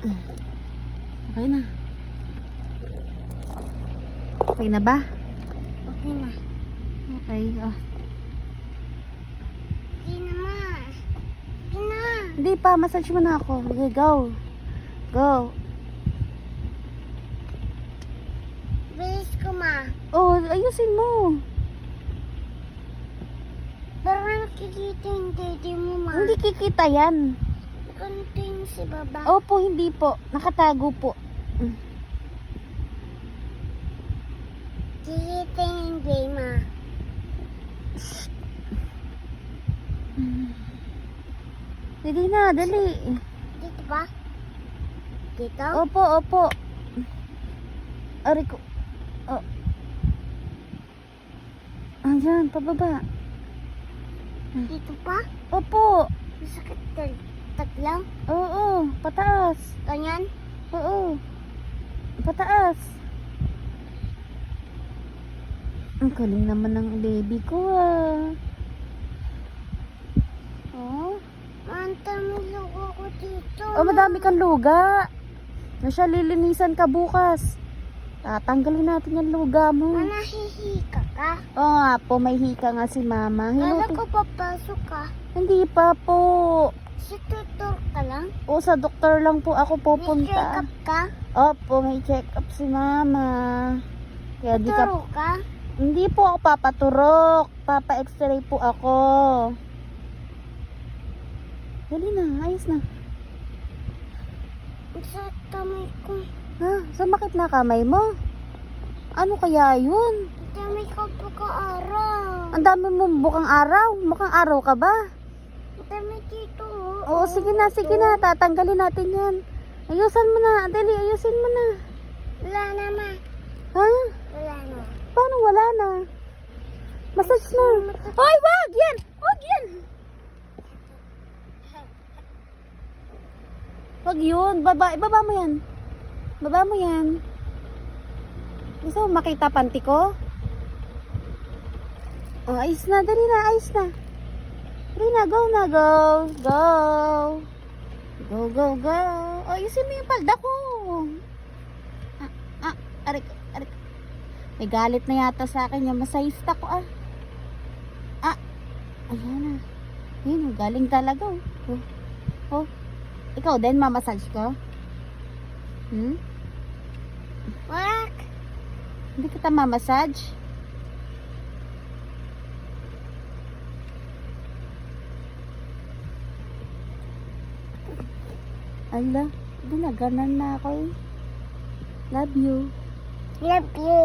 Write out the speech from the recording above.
Okay na. Okay na ba? Okay na. Okay. Oh. Hindi naman. Hindi na. Hindi pa, massage mo na ako. Okay, go. Go. Bilis ko, ma. Oh, ayusin mo. Pero nakikita yung daddy mo, ma. Hindi kikita yan. Ganito yung si baba. Opo, hindi po. Nakatago po. Kikita yung day, ma. Dali na, dali. Dito ba? Dito? Opo, opo. Aray ko. Oh. Ayan, pababa. Dito pa? Opo. Masakit taglang? Oo, pataas. Ganyan? Oo. Pataas. Ang galing naman ng baby ko ah. Oh. Manta mo lugo ko dito. Oh, madami kang luga. Na siya lilinisan ka bukas. Tatanggalin natin yung luga mo. Manahihika ka? Oo nga po, may hika nga si mama. Kala Hinuti. ko papasok ka. Hindi pa po. Sa tutor ka lang? O sa doktor lang po ako May pupunta. check-up ka? Opo, may check-up si mama. Kaya di ka... Turo ka? Hindi po ako papaturok. Papa-x-ray po ako. Dali na, ayos na. Sa kamay ko. Ha? Sumakit na kamay mo? Ano kaya yun? Dami ko pagka-araw. Ang dami mo bukang araw. Mukhang araw ka ba? Dami dito. Oo, sige na, sige na. Tatanggalin natin yan. Ayusan mo na. Dali, ayusin mo na. Wala na, ma. Ha? Wala na. Paano wala na? Massage na. Hoy, wag yan! Wag yan! Wag yun. Baba mo yan. Baba mo yan. Gusto mo makita panty ko? Oh, ayos na. Dali na, ayos na. Dali na, go na, go. Go. Go, go, go. Oh, ayusin mo yung palda ko. Aray ko, aray ko. May galit na yata sa akin yung masayista ko ayan na. Ayun, galing talaga oh. Ikaw din, mamassage ko? Wak. Hindi kita mamassage? Ala, ginaganan na ako eh. Love you. Love you.